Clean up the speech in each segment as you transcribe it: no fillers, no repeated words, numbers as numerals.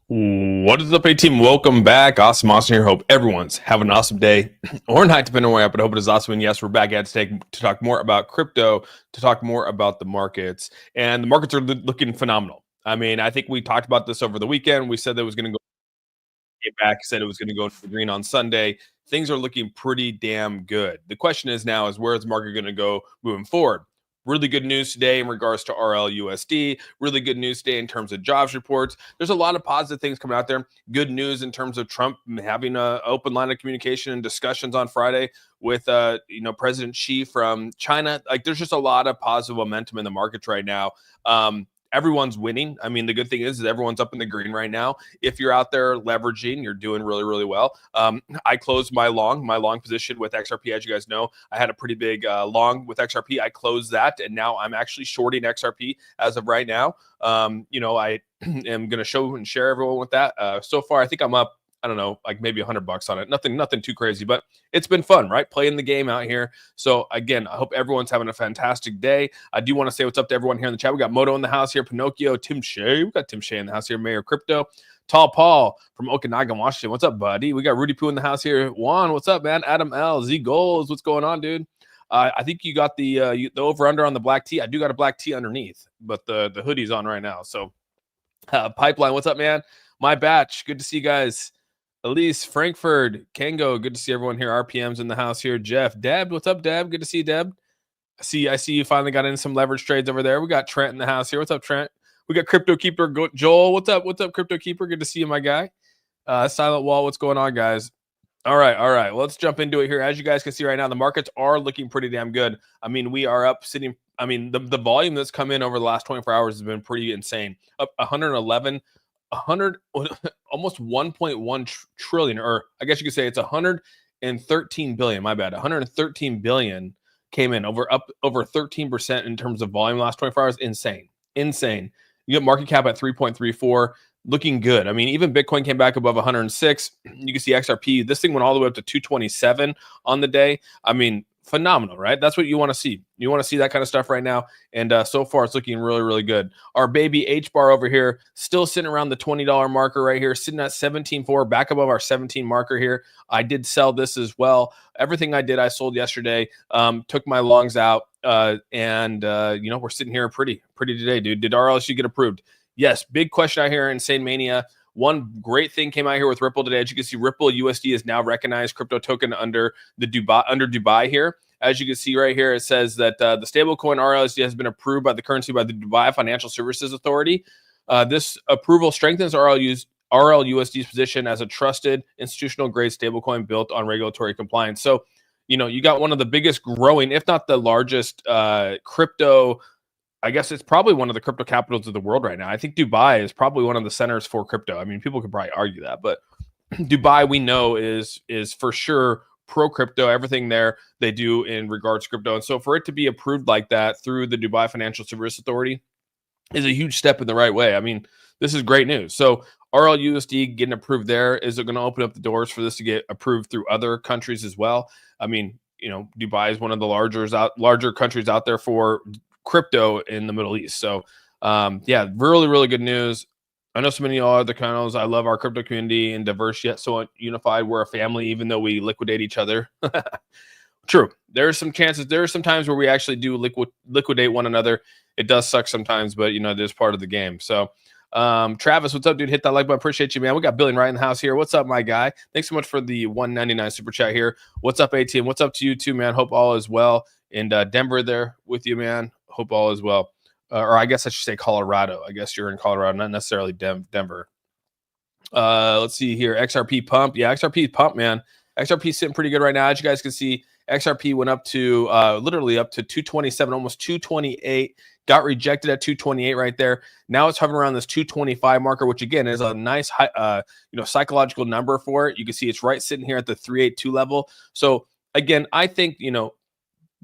What is up, A team? Welcome back. Awesome here. Hope everyone's having an awesome day or night, depending on where you're at, but I hope it is awesome. And yes, we're back at to talk more about crypto, to talk more about the markets. And the markets are looking phenomenal. I mean, I think we talked about this over the weekend. We said that it was going to go back, said it was going to go to the green on Sunday. Things are looking pretty damn good. The question is now is where is the market going to go moving forward? Really good news today in regards to RLUSD. Really good news today in terms of jobs reports. There's a lot of positive things coming out there. Good news in terms of Trump having an open line of communication and discussions on Friday with President Xi from China. Like, there's just a lot of positive momentum in the markets right now. Everyone's winning. I mean, the good thing is everyone's up in the green right now. If you're out there leveraging, you're doing really, really well. I closed my long position with XRP. As you guys know, I had a pretty big long with XRP. I closed that, and now I'm actually shorting XRP as of right now. I am going to show and share everyone with that. So far, I think I'm up, I don't know, like maybe $100 on it. Nothing too crazy, but it's been fun, right? Playing the game out here. So again, I hope everyone's having a fantastic day. I do want to say what's up to everyone here in the chat. We got Moto in the house here, Pinocchio, Tim Shea. We got Tim Shea in the house here, Mayor Crypto, Tall Paul from Okanagan, Washington. What's up, buddy? We got Rudy Poo in the house here. Juan, what's up, man? Adam L, Z Goals, what's going on, dude? I think you got the over under on the black tee. I do got a black tee underneath, but the hoodie's on right now. So Pipeline, what's up, man? My batch, good to see you guys. Elise, Frankfurt, Kango, good to see everyone here. RPM's in the house here. Jeff, Deb, what's up, Deb? Good to see you, Deb. I see you finally got in some leverage trades over there. We got Trent in the house here. What's up, Trent? We got Crypto Keeper, Joel. What's up, Crypto Keeper? Good to see you, my guy. Silent Wall, what's going on, guys? All right. Well, let's jump into it here. As you guys can see right now, the markets are looking pretty damn good. I mean, we are up sitting. I mean, the volume that's come in over the last 24 hours has been pretty insane. Up 111. 100 almost 1.1 trillion, or I guess you could say it's 113 billion. My bad. 113 billion came in, up over 13% in terms of volume last 24 hours. Insane. You got market cap at 3.34, looking good. I mean, even Bitcoin came back above 106. You can see XRP. This thing went all the way up to 227 on the day. I mean, phenomenal, right? That's what you want to see. You want to see that kind of stuff right now. And so far, it's looking really, really good. Our baby H bar over here, still sitting around the $20 marker right here, sitting at 17.4, back above our 17 marker here. I did sell this as well. Everything I did, I sold yesterday. Took my longs out, and we're sitting here pretty today, dude. Did RLSU get approved? Yes. Big question out here in Insane Mania. One great thing came out here with Ripple today. As you can see, Ripple USD is now recognized crypto token under Dubai here. As you can see right here, it says that the stablecoin RLSD has been approved by the Dubai Financial Services Authority. This approval strengthens RLUSD's position as a trusted institutional grade stablecoin built on regulatory compliance. So, you got one of the biggest growing, if not the largest, crypto. I guess it's probably one of the crypto capitals of the world right now. I think Dubai is probably one of the centers for crypto. I mean, people could probably argue that, but Dubai, we know, is for sure pro crypto. Everything there they do in regards to crypto. And so for it to be approved like that through the Dubai Financial Service Authority is a huge step in the right way. I mean, this is great news. So RLUSD getting approved there, is it going to open up the doors for this to get approved through other countries as well? I mean, Dubai is one of the larger countries out there for crypto in the Middle East. So really, really good news. I know so many of y'all are the channels. I love our crypto community and diverse yet so unified. We're a family, even though we liquidate each other. True. There are some chances. There are some times where we actually do liquidate one another. It does suck sometimes, but it is part of the game. So Travis, what's up, dude? Hit that like button. Appreciate you, man. We got Billion right in the house here. What's up, my guy? Thanks so much for the $1.99 super chat here. What's up, ATM? What's up to you too, man? Hope all is well. And Denver there with you, man. Hope all is well. Or I guess I should say Colorado. I guess you're in Colorado, not necessarily Denver. Let's see here. XRP pump. Yeah, XRP pump, man. XRP sitting pretty good right now. As you guys can see, XRP went up to literally up to 227, almost 228. Got rejected at 228 right there. Now it's hovering around this 225 marker, which again is a nice psychological number for it. You can see it's right sitting here at the 382 level. So again, I think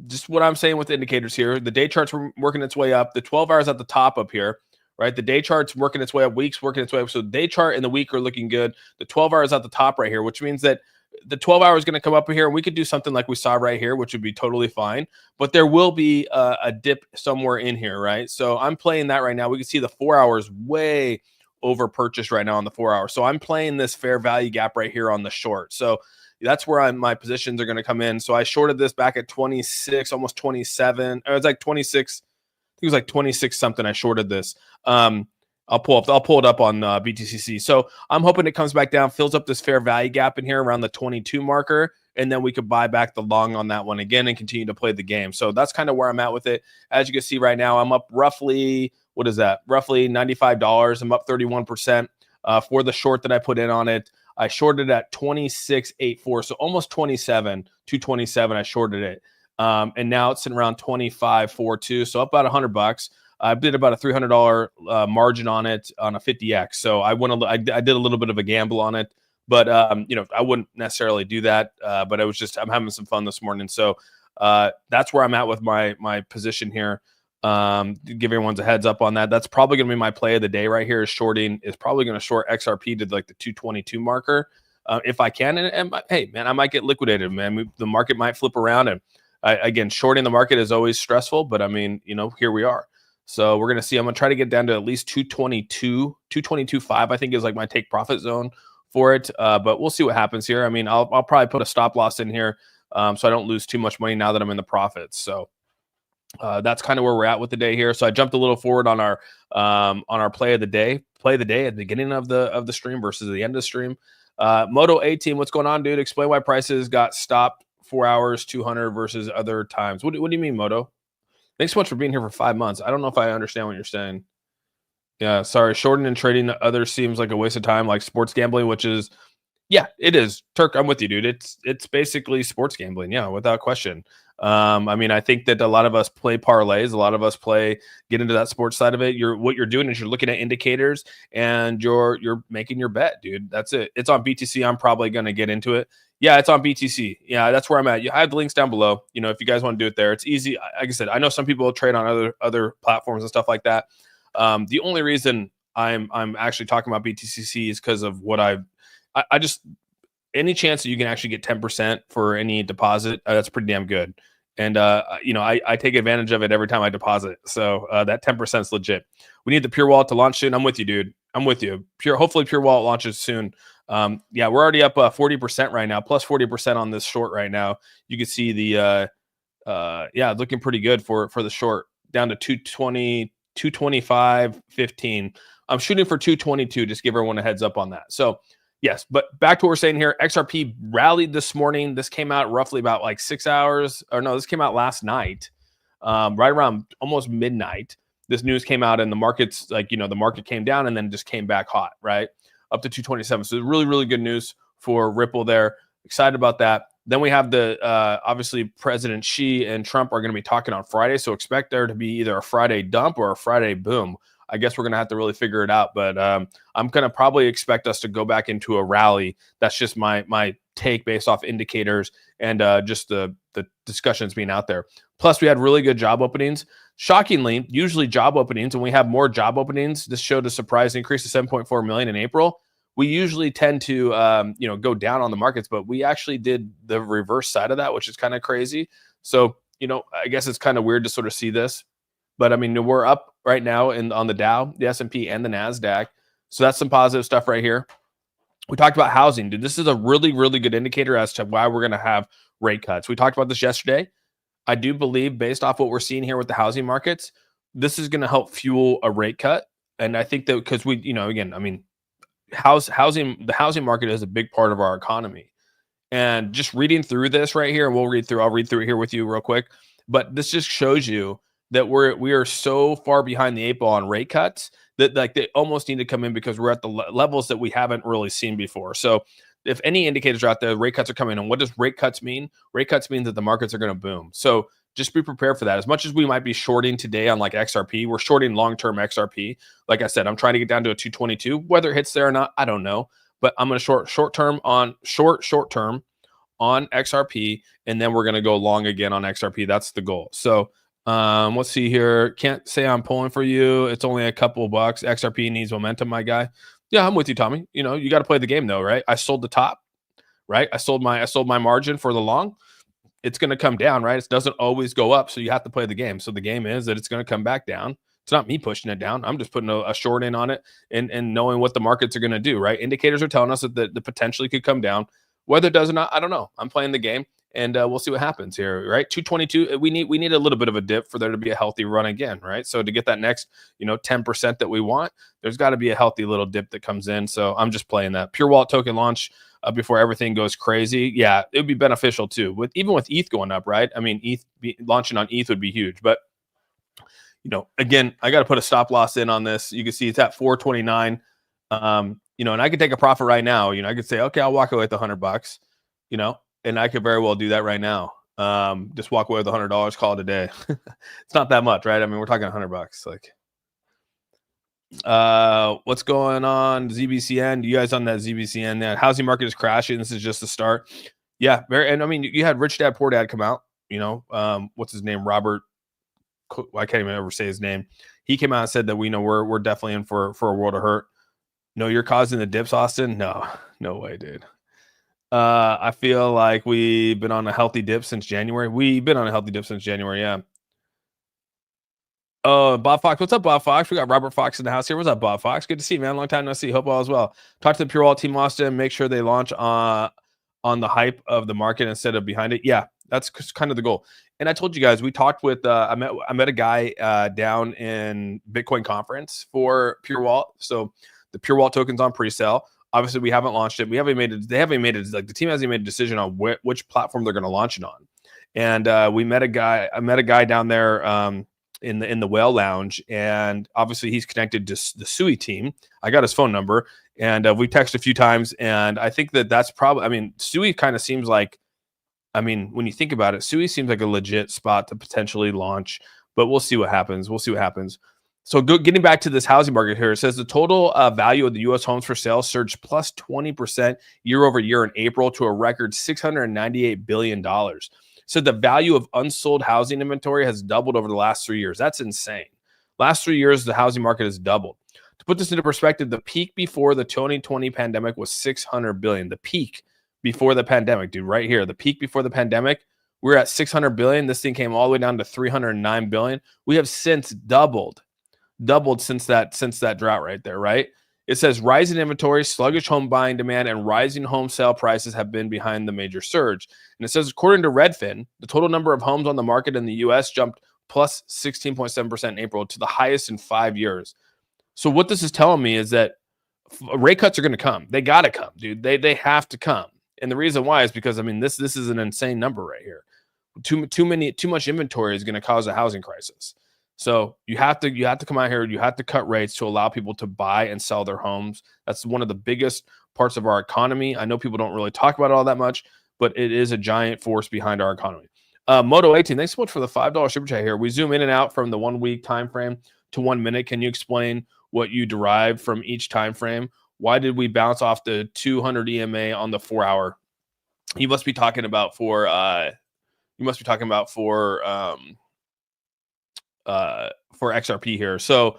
just what I'm saying with the indicators here, the day chart's working its way up. The 12 hours at the top up here, right? The day chart's working its way up, weeks working its way up. So the day chart and the week are looking good. The 12 hours at the top right here, which means that the 12 hours is going to come up here, and we could do something like we saw right here, which would be totally fine. But there will be a dip somewhere in here, right? So I'm playing that right now. We can see the 4 hours way over purchased right now on the 4 hour. So I'm playing this fair value gap right here on the short. So that's where my positions are going to come in. So I shorted this back at 26, almost 27. It was like 26. I think it was like 26 something. I shorted this. I'll pull it up on BTCC. So I'm hoping it comes back down, fills up this fair value gap in here around the 22 marker, and then we could buy back the long on that one again and continue to play the game. So that's kind of where I'm at with it. As you can see right now, I'm up roughly, what is that? Roughly $95. I'm up 31% for the short that I put in on it. I shorted at 26.84, so almost 27, 227. I shorted it, and now it's sitting around 25.42, so up about $100. I did about a $300 margin on it on a 50x. So I did a little bit of a gamble on it, but I wouldn't necessarily do that. But I'm having some fun this morning. So that's where I'm at with my position here. To give everyone a heads up on that. That's probably going to be my play of the day right here. Is probably going to short XRP to like the 222 marker if I can. And hey, man, I might get liquidated, man. The market might flip around, and again, shorting the market is always stressful. But I mean, here we are. So we're going to see. I'm going to try to get down to at least 222, 222.5. I think is like my take profit zone for it. But we'll see what happens here. I mean, I'll probably put a stop loss in here so I don't lose too much money now that I'm in the profits. So. That's kind of where we're at with the day here. So I jumped a little forward on our play of the day at the beginning of the stream versus the end of the stream. Moto A team, what's going on, dude? Explain why prices got stopped 4 hours 200 versus other times. What do you mean, Moto? Thanks so much for being here for 5 months. I don't know if I understand what you're saying. Yeah, sorry. Shorting and trading other seems like a waste of time, like sports gambling, which is, yeah, it is. Turk, I'm with you, dude. It's basically sports gambling, yeah, without question. I mean, I think that a lot of us play parlays. A lot of us get into that sports side of it. What you're doing is you're looking at indicators and you're making your bet, dude. That's it. It's on BTC. I'm probably going to get into it. Yeah, it's on BTC. Yeah, that's where I'm at. I have the links down below. If you guys want to do it there, it's easy. Like I said, I know some people trade on other platforms and stuff like that. The only reason I'm actually talking about BTCC is because of what I just, any chance that you can actually get 10% for any deposit, that's pretty damn good. And, I take advantage of it every time I deposit. So that 10% is legit. We need the Pure Wallet to launch soon. I'm with you, dude. I'm with you. Hopefully Pure Wallet launches soon. Yeah, we're already up 40% right now, plus 40% on this short right now. You can see the, looking pretty good for the short, down to 220, 225.15. I'm shooting for 222. Just give everyone a heads up on that. So, yes, but back to what we're saying here. XRP rallied this morning. This came out roughly about like 6 hours. Or no, this came out last night, right around almost midnight. This news came out and the market's the market came down and then just came back hot, right? Up to 227. So really, really good news for Ripple there. Excited about that. Then we have the, obviously, President Xi and Trump are going to be talking on Friday. So expect there to be either a Friday dump or a Friday boom. I guess we're going to have to really figure it out. But I'm going to probably expect us to go back into a rally. That's just my take based off indicators and just the discussions being out there. Plus, we had really good job openings. Shockingly, usually job openings, when we have more job openings, this showed a surprise increase to 7.4 million in April. We usually tend to, go down on the markets, but we actually did the reverse side of that, which is kind of crazy. So, I guess it's kind of weird to sort of see this. But I mean, we're up right now on the Dow, the S&P, and the NASDAQ. So that's some positive stuff right here. We talked about housing, dude. This is a really, really good indicator as to why we're going to have rate cuts. We talked about this yesterday. I do believe, based off what we're seeing here with the housing markets, this is going to help fuel a rate cut. And I think that because the housing market is a big part of our economy. And just reading through this right here, and I'll read through it here with you real quick. But this just shows you that we are so far behind the 8 ball on rate cuts that they almost need to come in because we're at the levels that we haven't really seen before. So if any indicators are out there, rate cuts are coming. And what does rate cuts mean? Rate cuts mean that the markets are going to boom. So just be prepared for that. As much as we might be shorting today on like XRP, we're shorting long-term XRP. Like I said, I'm trying to get down to a 222. Whether it hits there or not, I don't know. But I'm going to short term on XRP, and then we're going to go long again on XRP. That's the goal. So let's see here. Can't say I'm pulling for you. It's only a couple bucks. XRP needs momentum, my guy. Yeah, I'm with you, Tommy. You got to play the game though, right? I sold the top, right? I sold my margin for the long. It's going to come down, right? It doesn't always go up, so you have to play the game. So the game is that it's going to come back down. It's not me pushing it down. I'm just putting a short in on it and knowing what the markets are going to do, right? Indicators are telling us that the potentially could come down. Whether it does or not, I don't know. I'm playing the game, and we'll see what happens here, right? 222. We need a little bit of a dip for there to be a healthy run again, right? So to get that next 10% that we want, there's got to be a healthy little dip that comes in. So I'm just playing that pure wallet token launch before everything goes crazy. Yeah, it would be beneficial too. Even with ETH going up, right? I mean, launching on ETH would be huge, but again, I got to put a stop loss in on this. You can see it's at 429. And I could take a profit right now. I could say, okay, I'll walk away with $100, and I could very well do that right now. Just walk away with $100, call it a day. It's not that much, right? I mean, we're talking $100. What's going on? ZBCN, you guys on that ZBCN? That housing market is crashing. This is just the start. Yeah, and I mean, you had Rich Dad Poor Dad come out. What's his name? Robert. I can't even ever say his name. He came out and said that we're definitely in for a world of hurt. No, you're causing the dips, Austin. No way, dude. I feel like we've been on a healthy dip since January. We've been on a healthy dip since January. Yeah. Oh, Bob Fox. What's up, Bob Fox? We got Robert Fox in the house here. What's up, Bob Fox? Good to see you, man. Long time no see. Hope all is well. Talk to the Pure Wallet team, Austin. Make sure they launch on the hype of the market instead of behind it. Yeah, that's kind of the goal. And I told you guys, we talked with I met a guy down in Bitcoin conference for Pure Wallet. So the Pure Wallet token's on pre-sale. Obviously, we haven't launched it. They haven't made it. Like the team hasn't made a decision on which platform they're going to launch it on. And I met a guy down there in the Whale Lounge, and obviously he's connected to the Sui team. I got his phone number, and we texted a few times. And I think that's probably. I mean, Sui kind of seems like. I mean, when you think about it, Sui seems like a legit spot to potentially launch, but we'll see what happens. So getting back to this housing market here, it says the total value of the U.S. homes for sale surged plus 20% year over year in April to a record $698 billion. So the value of unsold housing inventory has doubled over the last 3 years. That's insane. Last 3 years, the housing market has doubled. To put this into perspective, the peak before the 2020 pandemic was $600 billion. The peak before the pandemic, dude, right here. The peak before the pandemic, we were at $600 billion. This thing came all the way down to $309 billion. We have since doubled since that drought right there, right? It says rising inventory, sluggish home buying demand, and rising home sale prices have been behind the major surge. And it says, according to Redfin, the total number of homes on the market in the U.S. jumped plus 16.7% in April to the highest in 5 years. So what this is telling me is that rate cuts are going to come. They got to come, dude. They have to come. And the reason why is because, I mean, this is an insane number right here. Too much inventory is going to cause a housing crisis. So you have to come out here. You have to cut rates to allow people to buy and sell their homes. That's one of the biggest parts of our economy. I know people don't really talk about it all that much, but it is a giant force behind our economy. Moto 18, thanks so much for the $5 super chat here. We zoom in and out from the 1 week time frame to 1 minute. Can you explain what you derived from each time frame? Why did we bounce off the 200 EMA on the 4 hour? You must be talking about for XRP here. So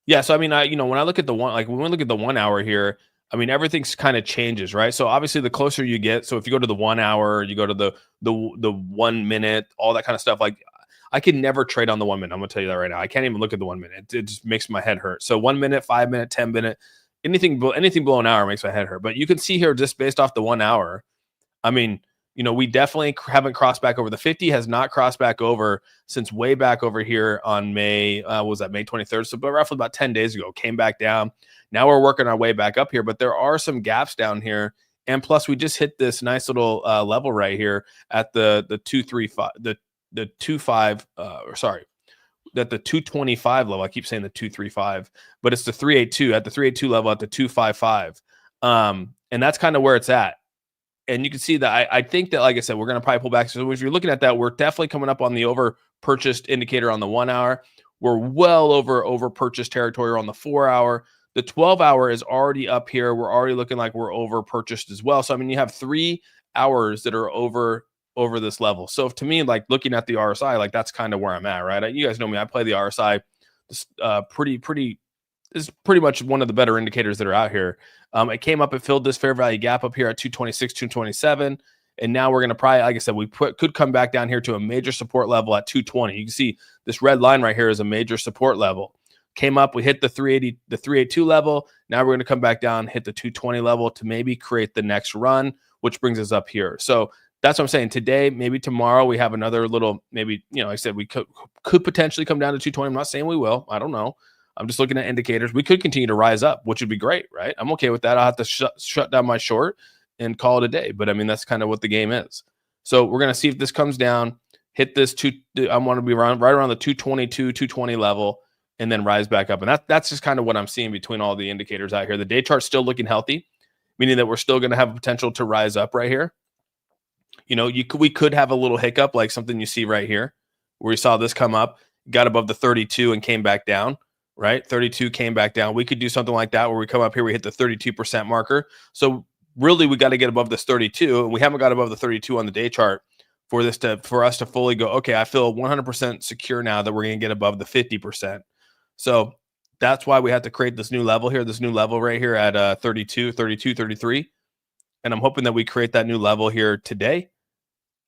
yeah, so I mean, when I look at when we look at the 1 hour here, I mean, everything's kind of changes, right? So obviously the closer you get, so if you go to the 1 hour, you go to the 1 minute, all that kind of stuff, like I can never trade on the 1 minute. I'm gonna tell you that right now. I can't even look at the 1 minute. It just makes my head hurt. So 1 minute, 5 minute, 10 minute, anything below an hour makes my head hurt. But you can see here just based off the 1 hour, I mean, we definitely haven't crossed back over. The 50 has not crossed back over since way back over here on May 23rd? So roughly about 10 days ago, came back down. Now we're working our way back up here, but there are some gaps down here. And plus we just hit this nice little level right here at the 235, the 225 level. I keep saying the 235, but it's the 382 at the 382 level at the 255. And that's kind of where it's at. And you can see that I think that, like I said, we're going to probably pull back. So if you're looking at that, we're definitely coming up on the over purchased indicator on the 1 hour. We're well over purchase territory on the 4 hour. The 12 hour is already up here. We're already looking like we're over purchased as well. So, I mean, you have 3 hours that are over this level. So to me, like looking at the RSI, like that's kind of where I'm at, right? You guys know me. I play the RSI pretty is pretty much one of the better indicators that are out here. It came up, it filled this fair value gap up here at 226, 227. And now we're going to probably, like I said, could come back down here to a major support level at 220. You can see this red line right here is a major support level. came up, we hit the 380, the 382 level. Now we're going to come back down, hit the 220 level to maybe create the next run, which brings us up here. So that's what I'm saying. Today, maybe tomorrow, we have another little, maybe, like I said, we could potentially come down to 220. I'm not saying we will. I don't know. I'm just looking at indicators. We could continue to rise up, which would be great, right? I'm okay with that. I'll have to shut down my short and call it a day. But I mean, that's kind of what the game is. So we're going to see if this comes down, hit this I want to be right around the 222, 220 level, and then rise back up. And that's just kind of what I'm seeing between all the indicators out here. The day chart's still looking healthy, meaning that we're still going to have potential to rise up right here. We could have a little hiccup, like something you see right here, where we saw this come up, got above the 32 and came back down, right? 32 came back down. We could do something like that where we come up here, we hit the 32% marker. So really, we got to get above this 32, and we haven't got above the 32 on the day chart for us to fully go, okay, I feel 100% secure now that we're going to get above the 50%. So that's why we have to create this new level here, this new level right here at 32, 32, 33. And I'm hoping that we create that new level here today.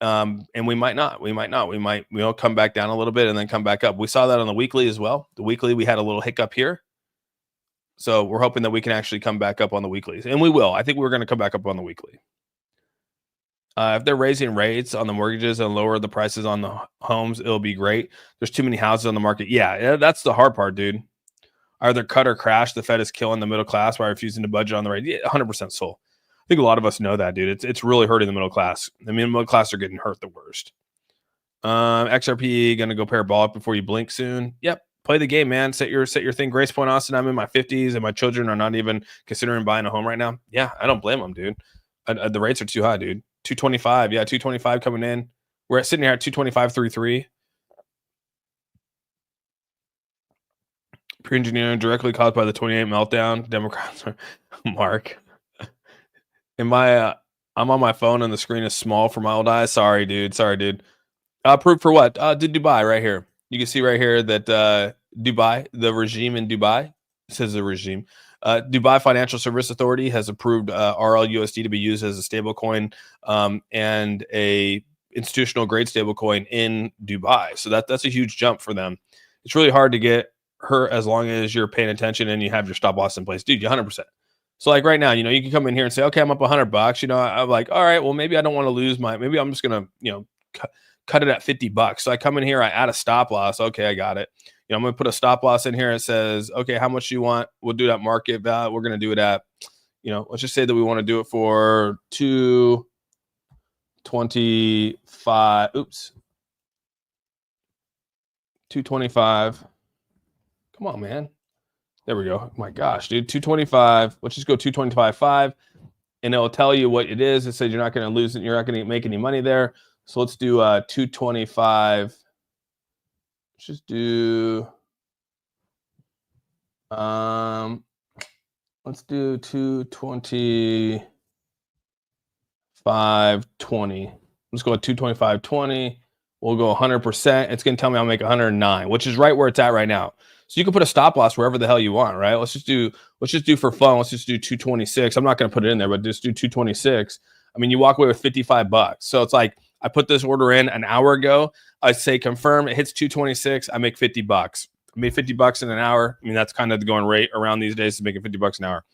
And we might not. We'll come back down a little bit and then come back up. We saw that on the weekly as well. The weekly, we had a little hiccup here. So we're hoping that we can actually come back up on the weeklies. And we will. I think we're going to come back up on the weekly. If they're raising rates on the mortgages and lower the prices on the homes, it'll be great. There's too many houses on the market. Yeah, that's the hard part, dude. Either cut or crash. The Fed is killing the middle class by refusing to budget on the rate. Yeah, 100% sold. I think a lot of us know that, dude. It's really hurting the middle class. I mean, the middle class are getting hurt the worst. XRP going to go parabolic before you blink soon. Yep. Play the game, man. Set your thing. Grace Point, Austin. I'm in my 50s, and my children are not even considering buying a home right now. Yeah, I don't blame them, dude. The rates are too high, dude. 225. Yeah, 225 coming in. We're sitting here at 225.33. Pre-engineering directly caused by the 28 meltdown. Democrats are Mark. I'm on my phone and the screen is small for my old eyes. Sorry, dude. Proof for what? Dubai right here. You can see right here that Dubai, the regime in Dubai, says the regime. Dubai Financial Service Authority has approved RLUSD to be used as a stablecoin and a institutional grade stablecoin in Dubai. So that's a huge jump for them. It's really hard to get hurt as long as you're paying attention and you have your stop loss in place, dude. 100%. So like right now, you can come in here and say, okay, I'm up $100. I'm like, all right, well, maybe I don't want to lose maybe I'm just gonna cut it at $50. So I come in here, I add a stop loss. Okay, I got it. I'm going to put a stop loss in here. It says, okay, how much do you want? We'll do that market value. We're going to do it at, let's just say that we want to do it for 225. Oops. 225. Come on, man. There we go. Oh my gosh, dude. 225. Let's just go 225.5. And it'll tell you what it is. It says you're not going to lose it. You're not going to make any money there. So let's do 225. Let's just do let's do 225.20. Let's go at 225.20. We'll go 100%. It's going to tell me I'll make 109, which is right where it's at right now. So you can put a stop loss wherever the hell you want, right? Let's just do for fun. Let's just do 226. I'm not going to put it in there, but just do 226. I mean, you walk away with $55. So it's like I put this order in an hour ago. I say confirm. It hits 226. I make $50. I made $50 in an hour. I mean, that's kind of the going rate around these days, is making $50 an hour.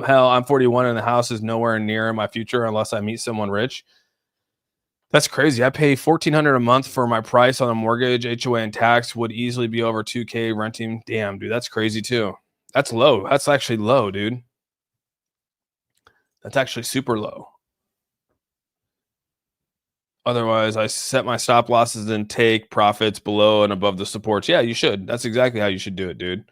Hell, I'm 41 and the house is nowhere near my future unless I meet someone rich. That's crazy. I pay $1,400 a month for my price on a mortgage. HOA and tax would easily be over $2,000 renting. Damn, dude, that's crazy too. That's low. That's actually low, dude. That's actually super low. Otherwise, I set my stop losses and take profits below and above the supports. Yeah, you should. That's exactly how you should do it, dude.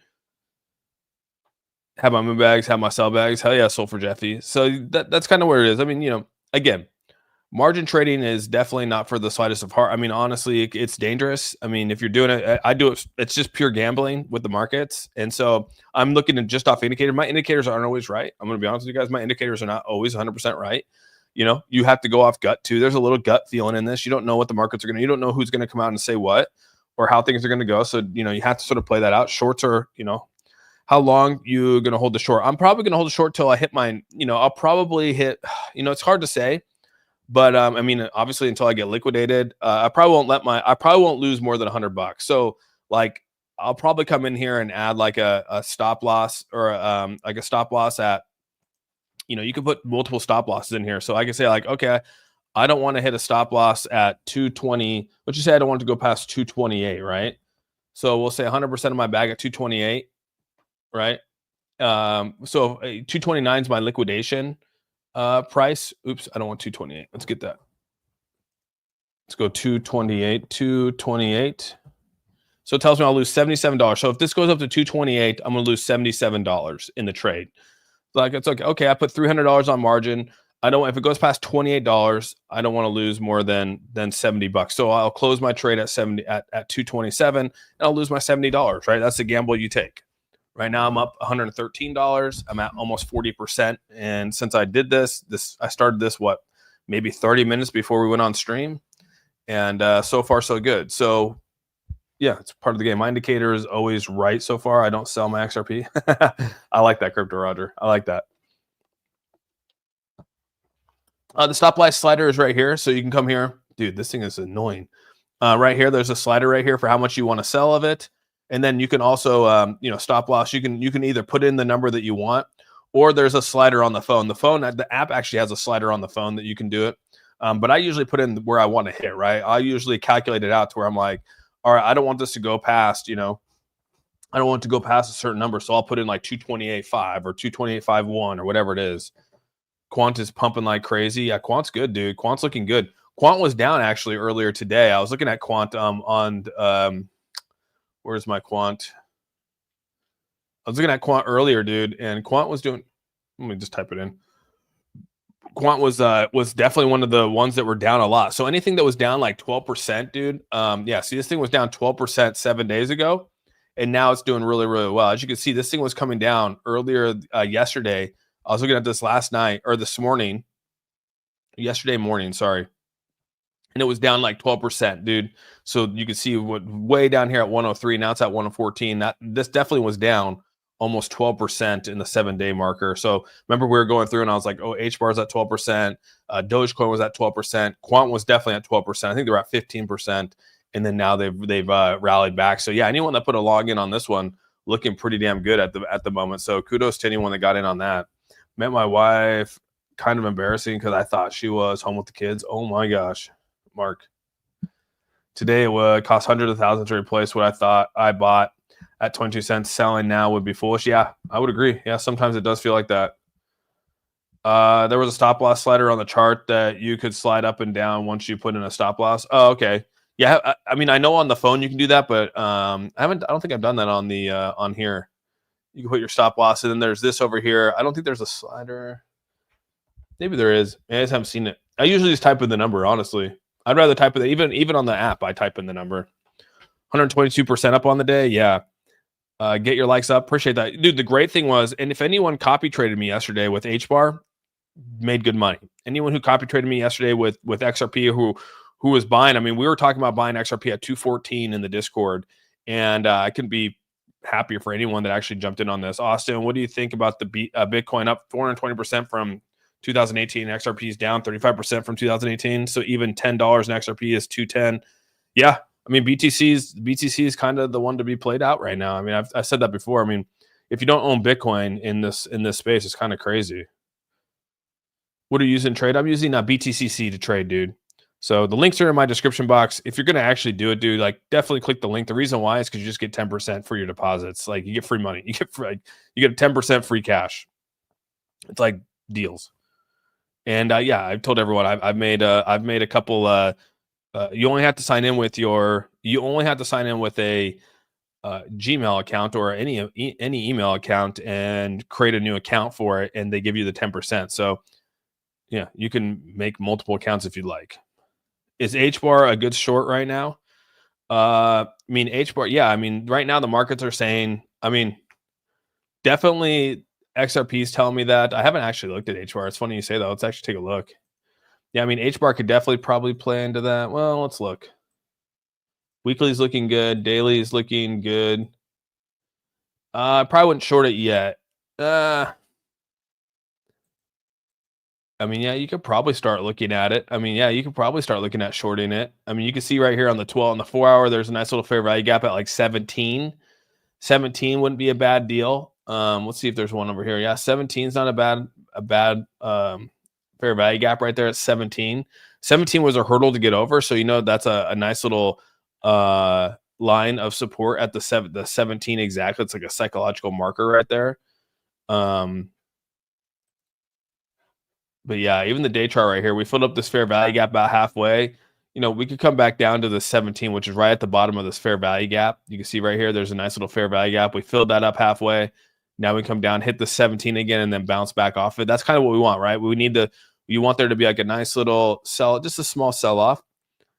Have my move bags, have my sell bags. Hell yeah, sold for Jeffy. So that's kind of where it is. I mean, again, margin trading is definitely not for the slightest of heart. I mean, honestly, it's dangerous. I mean, if you're doing it, I do it. It's just pure gambling with the markets. And so I'm looking at just off indicators. My indicators aren't always right. I'm going to be honest with you guys. My indicators are not always 100% right. You have to go off gut too. There's a little gut feeling in this. You don't know what the markets are going to, you don't know who's going to come out and say what or how things are going to go. So, you have to sort of play that out. Shorts are, how long you going to hold the short. I'm probably going to hold the short till I hit mine. I'll probably hit, it's hard to say, but I mean, obviously until I get liquidated, I probably won't lose more than $100. So like I'll probably come in here and add like a stop loss or like a stop loss at, you can put multiple stop losses in here. So I can say like, okay, I don't want to hit a stop loss at 220. Let's just say I don't want to go past 228, right? So we'll say 100% of my bag at 228, right? So 229 is my liquidation price. Oops, I don't want 228. Let's get that. Let's go 228. So it tells me I'll lose $77. So if this goes up to 228, I'm going to lose $77 in the trade. Like, it's okay. Okay, I put $300 on margin. I don't. If it goes past $28, I don't want to lose more than $70. So I'll close my trade at 227, and I'll lose my $70. Right? That's the gamble you take. Right now I'm up $113. I'm at almost 40%. And since I did this, I started this maybe 30 minutes before we went on stream, and so far so good. So yeah, it's part of the game. My indicator is always right so far. I don't sell my XRP. I like that, Crypto Roger. I like that. The stop loss slider is right here. So you can come here. Dude, this thing is annoying. Right here, there's a slider right here for how much you want to sell of it. And then you can also, stop loss. You can either put in the number that you want, or there's a slider on the phone. The app actually has a slider on the phone that you can do it. But I usually put in where I want to hit, right? I usually calculate it out to where I'm like, all right, I don't want this to go past, I don't want it to go past a certain number. So I'll put in like 228.5 or 228.51 or whatever it is. Quant is pumping like crazy. Yeah, Quant's good, dude. Quant's looking good. Quant was down actually earlier today. I was looking at Quant where's my Quant? I was looking at Quant earlier, dude, and Quant was doing, let me just type it in. Quant was definitely one of the ones that were down a lot. So anything that was down like 12%, dude. See, this thing was down 12% 7 days ago, and now it's doing really, really well. As you can see, this thing was coming down earlier yesterday. I was looking at this last night or this morning, yesterday morning, sorry. And it was down like 12%, dude. So you can see what way down here at 103. Now it's at 114. This definitely was down almost 12% in the 7-day marker. So remember we were going through and I was like, oh, HBAR's at 12%. Dogecoin was at 12%. Quant was definitely at 12%. I think they were at 15%. And then now they've rallied back. So yeah, anyone that put a login on this one looking pretty damn good at the moment. So kudos to anyone that got in on that. Met my wife, kind of embarrassing because I thought she was home with the kids. Oh my gosh, Mark. Today it would cost hundreds of thousands to replace what I thought I bought at 22 cents. Selling now would be foolish. Yeah, I would agree. Yeah, sometimes it does feel like that. There was a stop loss slider on the chart that you could slide up and down once you put in a stop loss. Oh, okay. Yeah, I mean, I know on the phone you can do that, but I don't think I've done that on the on here. You can put your stop loss, and then there's this over here. I don't think there's a slider. Maybe there is. I just haven't seen it. I usually just type in the number, honestly. I'd rather type in even on the app, I type in the number. 122% up on the day. Yeah. Get your likes up. Appreciate that. Dude, the great thing was, and if anyone copy traded me yesterday with HBAR, made good money. Anyone who copy traded me yesterday with XRP who was buying, I mean, we were talking about buying XRP at 214 in the Discord, and I couldn't be happier for anyone that actually jumped in on this. Austin, what do you think about the Bitcoin up 420% from 2018? XRP is down 35% from 2018. So even $10 in XRP is 210. Yeah. I mean, BTC is kind of the one to be played out right now. I mean, I've said that before. I mean, if you don't own Bitcoin in this space, it's kind of crazy. What are you using to trade? I'm using BTCC to trade, dude. So the links are in my description box. If you're going to actually do it, dude, like definitely click the link. The reason why is because you just get 10% for your deposits. Like you get free money. You get 10% free cash. It's like deals. And I've told everyone I've made a couple. You only have to sign in with a Gmail account or any email account and create a new account for it, and they give you the 10%. So yeah, you can make multiple accounts if you'd like. Is HBAR a good short right now? I mean, HBAR, yeah. I mean, right now the markets are saying, I mean, definitely XRP is telling me that. I haven't actually looked at HBAR. It's funny you say that. Let's actually take a look. Yeah, I mean, HBAR could definitely probably play into that. Well, let's look. Weekly is looking good. Daily is looking good. I probably wouldn't short it yet. I mean, yeah, you could probably start looking at it. I mean, yeah, you could probably start looking at shorting it. I mean, you can see right here on the 12 on the 4 hour, there's a nice little fair value gap at like 17. 17 wouldn't be a bad deal. Let's see if there's one over here. Yeah, 17 is not a bad fair value gap right there at 17. 17 was a hurdle to get over, so that's a nice little line of support at the 17 exactly. It's like a psychological marker right there. But yeah, even the day chart right here, we filled up this fair value gap about halfway. We could come back down to the 17, which is right at the bottom of this fair value gap. You can see right here, there's a nice little fair value gap. We filled that up halfway. Now we come down, hit the 17 again, and then bounce back off it. That's kind of what we want, right? You want there to be like a nice little sell, just a small sell off,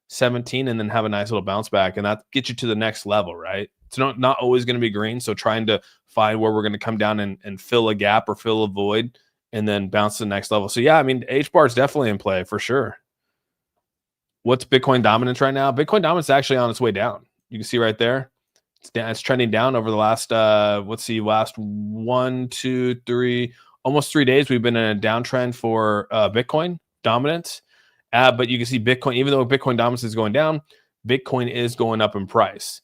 17, and then have a nice little bounce back. And that gets you to the next level, right? It's not always going to be green. So trying to find where we're going to come down and fill a gap or fill a void and then bounce to the next level. So yeah, I mean, H-bar is definitely in play for sure. What's Bitcoin dominance right now? Bitcoin dominance is actually on its way down. You can see right there. It's trending down over the last, last 1, 2, 3, almost 3 days. We've been in a downtrend for Bitcoin dominance. But you can see Bitcoin, even though Bitcoin dominance is going down, Bitcoin is going up in price.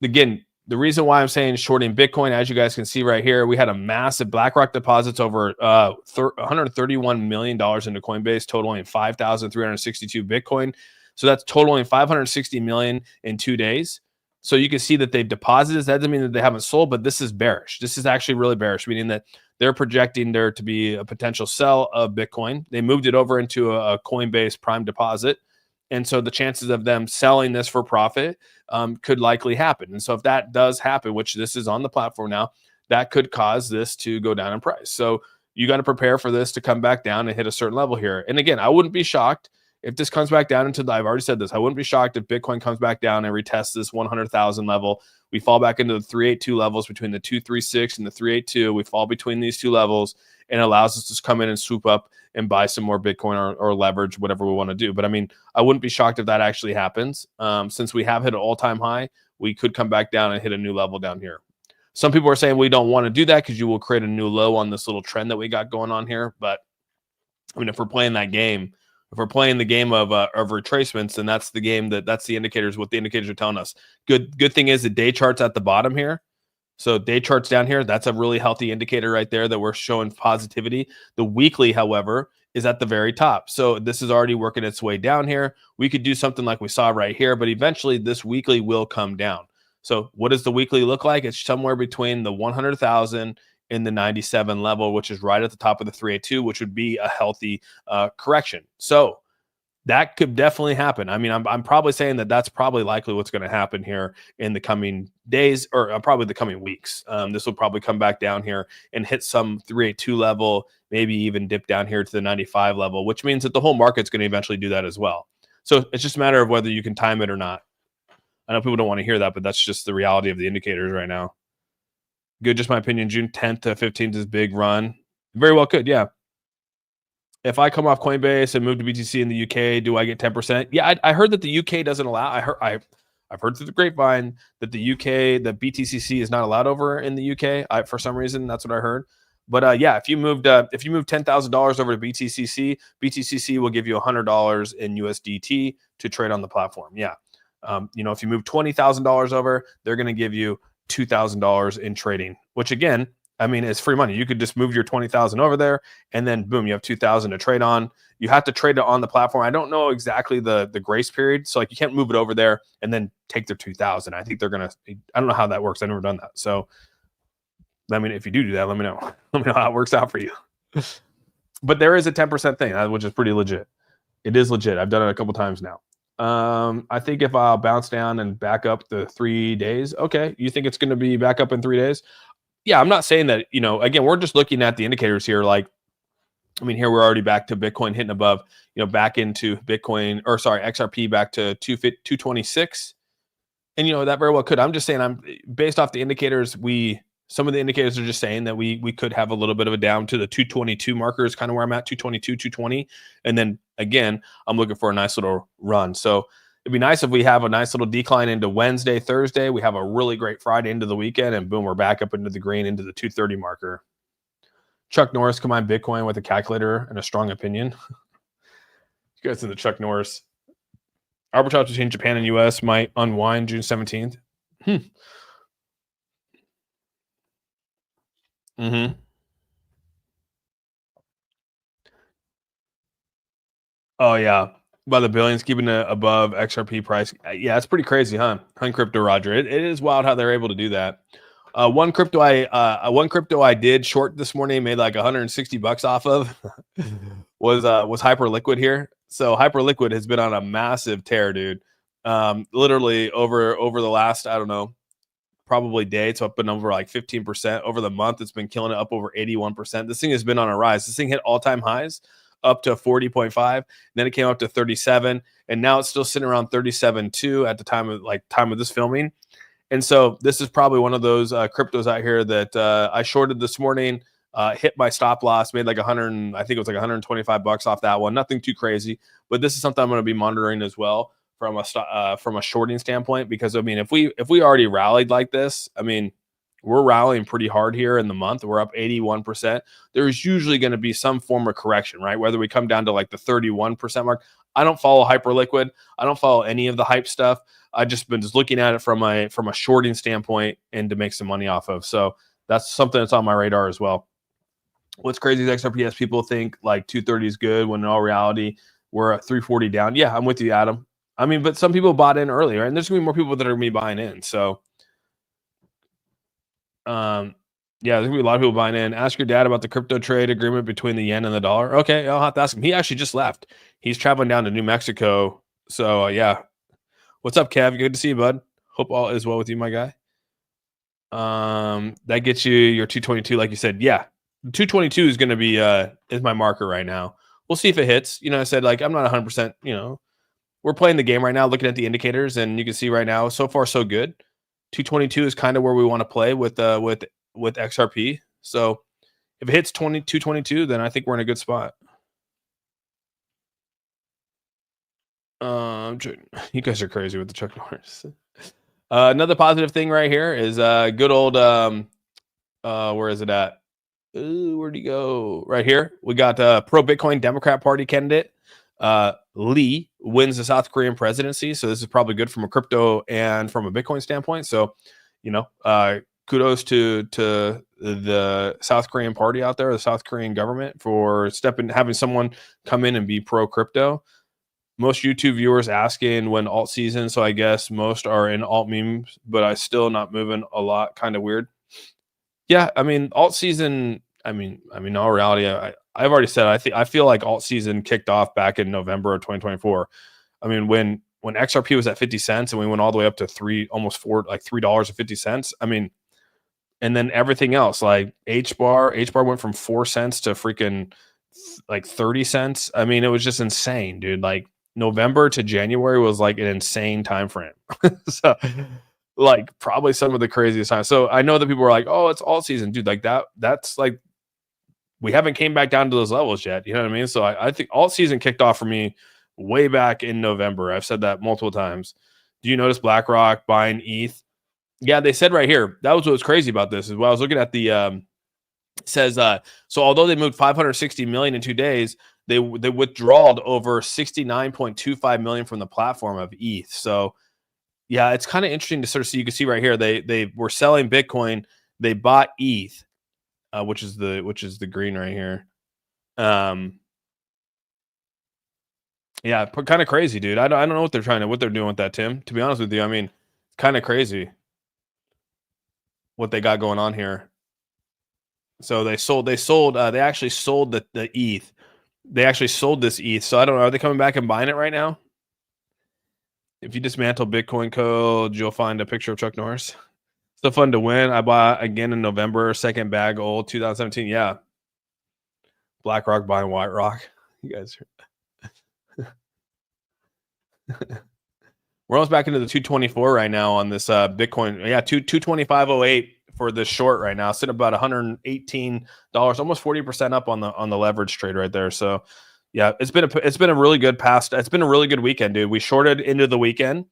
Again, the reason why I'm saying shorting Bitcoin, as you guys can see right here, we had a massive BlackRock deposits over $131 million into Coinbase, totaling 5,362 Bitcoin. So that's totaling 560 million in 2 days. So you can see that they've deposited. That doesn't mean that they haven't sold, but this is bearish. This is actually really bearish, meaning that they're projecting there to be a potential sell of Bitcoin. They moved it over into a Coinbase Prime deposit. And so the chances of them selling this for profit could likely happen. And so if that does happen, which this is on the platform now, that could cause this to go down in price. So you got to prepare for this to come back down and hit a certain level here. And again, I wouldn't be shocked if this comes back down I've already said this, I wouldn't be shocked if Bitcoin comes back down and retests this 100,000 level. We fall back into the 382 levels between the 236 and the 382. We fall between these two levels and allows us to come in and swoop up and buy some more Bitcoin or leverage, whatever we want to do. But I mean, I wouldn't be shocked if that actually happens. Since we have hit an all-time high, we could come back down and hit a new level down here. Some people are saying we don't want to do that because you will create a new low on this little trend that we got going on here. But I mean, if we're playing that game, if we're playing the game of retracements, then that's the game that's the indicators, what the indicators are telling us. Good thing is the day chart's at the bottom here. So day charts down here, that's a really healthy indicator right there that we're showing positivity. The weekly, however, is at the very top. So this is already working its way down here. We could do something like we saw right here, but eventually this weekly will come down. So what does the weekly look like? It's somewhere between the 100,000 and the 97 level, which is right at the top of the 382, which would be a healthy correction. So that could definitely happen. I mean, I'm probably saying that that's probably likely what's going to happen here in the coming days or probably the coming weeks. This will probably come back down here and hit some 382 level, maybe even dip down here to the 95 level, which means that the whole market's going to eventually do that as well. So it's just a matter of whether you can time it or not. I know people don't want to hear that, but that's just the reality of the indicators right now. Good, just my opinion. June 10th to 15th is big run. Very well could, yeah. If I come off Coinbase and move to BTC in the UK, do I get 10%? Yeah, I heard that the UK doesn't allow. I've heard through the grapevine that the UK, the BTCC is not allowed over in the UK. For some reason, that's what I heard. But yeah, if you move $10,000 over to BTCC, BTCC will give you $100 in USDT to trade on the platform. Yeah, if you move $20,000 over, they're going to give you $2,000 in trading, which again, I mean, it's free money. You could just move your 20,000 over there and then boom, you have 2,000 to trade on. You have to trade it on the platform. I don't know exactly the grace period. So like you can't move it over there and then take their 2,000. I think they're going to, I don't know how that works. I've never done that. So I mean, if you do that, let me know. Let me know how it works out for you. But there is a 10% thing, which is pretty legit. It is legit. I've done it a couple times now. I think if I'll bounce down and back up the 3 days, okay, you think it's going to be back up in 3 days? Yeah, I'm not saying that, again, we're just looking at the indicators here. Like, I mean, here we're already back to Bitcoin hitting above, back into Bitcoin, or sorry, XRP back to 226. And, that very well could. I'm just saying, I'm based off the indicators, some of the indicators are just saying that we could have a little bit of a down to the 222 marker is kind of where I'm at, 222, 220. And then again, I'm looking for a nice little run. So it'd be nice if we have a nice little decline into Wednesday, Thursday. We have a really great Friday into the weekend, and boom, we're back up into the green, into the 230 marker. Chuck Norris combined Bitcoin with a calculator and a strong opinion. You guys in the Chuck Norris. Arbitrage between Japan and U.S. might unwind June 17th. Mm-hmm. Oh, yeah. By the billions, keeping it above XRP price. Yeah, it's pretty crypto, huh? Crypto Roger. It is wild how they're able to do that. One crypto I did short this morning, made like $160 off of was Hyperliquid here. So Hyperliquid has been on a massive tear, dude. Literally over the last, I don't know, probably day. It's up and over like 15%. Over the month, it's been killing it, up over 81%. This thing has been on a rise. This thing hit all-time highs up to 40.5. Then it came up to 37, and now it's still sitting around 37.2 at the time of this filming. And so this is probably one of those cryptos out here that I shorted this morning, hit my stop loss, made like 100, I think it was like $125 off that one. Nothing too crazy, but this is something I'm going to be monitoring as well from a shorting standpoint, because I mean, if we already rallied like this, I mean, we're rallying pretty hard here in the month. We're up 81%. There's usually going to be some form of correction, right? Whether we come down to like the 31% mark. I don't follow Hyperliquid. I don't follow any of the hype stuff. I just been looking at it from a shorting standpoint and to make some money off of. So that's something that's on my radar as well. What's crazy is XRP, people think like 230 is good when in all reality we're at 340 down. Yeah, I'm with you, Adam. I mean, but some people bought in earlier, and there's gonna be more people that are gonna be buying in. So yeah, there's gonna be a lot of people buying in. Ask your dad about the crypto trade agreement between the yen and the dollar. Okay, I'll have to ask him. He actually just left. He's traveling down to New Mexico. So yeah. What's up, Kev? Good to see you, bud. Hope all is well with you, my guy. That gets you your 222, like you said. Yeah, 222 is gonna be is my marker right now. We'll see if it hits. You know, I said like I'm not 100%. You know, we're playing the game right now, looking at the indicators, and you can see right now, so far so good. 222 is kind of where we want to play with XRP. So if it hits 222, then I think we're in a good spot. You guys are crazy with the Chuck Norris. Another positive thing right here is good old where is it at? Where'd he go? Right here. We got pro Bitcoin Democrat Party candidate Lee wins the South Korean presidency. So this is probably good from a crypto and from a Bitcoin standpoint. So, you know, kudos to the South Korean party out there, the South Korean government, for having someone come in and be pro crypto. Most YouTube viewers asking when alt season, so I guess most are in alt memes, but I still not moving a lot. Kind of weird. Yeah, I mean alt season. I mean, in all reality, I've already said I feel like alt season kicked off back in November of 2024. I mean, when XRP was at 50 cents and we went all the way up to almost $3.50. I mean, and then everything else like H bar went from 4 cents to freaking like 30 cents. I mean, it was just insane, dude. Like November to January was like an insane time frame. So like probably some of the craziest times. So I know that people are like, oh, it's all season, dude. Like that's like, we haven't came back down to those levels yet. You know what I mean? So I think all season kicked off for me way back in November. I've said that multiple times. Do you notice BlackRock buying ETH? Yeah, they said right here. That was what was crazy about this is while I was looking at the says so although they moved 560 million in 2 days, they withdrawed over 69.25 million from the platform of ETH. So yeah, it's kind of interesting to sort of see. You can see right here they were selling Bitcoin, they bought ETH, which is the green right here. Yeah, kind of crazy, dude. I don't know what they're doing with that, Tim. To be honest with you, I mean, it's kind of crazy what they got going on here. So they actually sold the ETH. They actually sold this ETH. So I don't know. Are they coming back and buying it right now? If you dismantle Bitcoin code, you'll find a picture of Chuck Norris. Still fun to win. I bought again in November, second bag old 2017. Yeah. BlackRock buying White Rock. You guys we're almost back into the 224 right now on this Bitcoin. Yeah, 225.08 for this short right now, sitting about $118, almost 40% up on the leverage trade right there. So yeah, it's been a really good weekend, dude. We shorted into the weekend.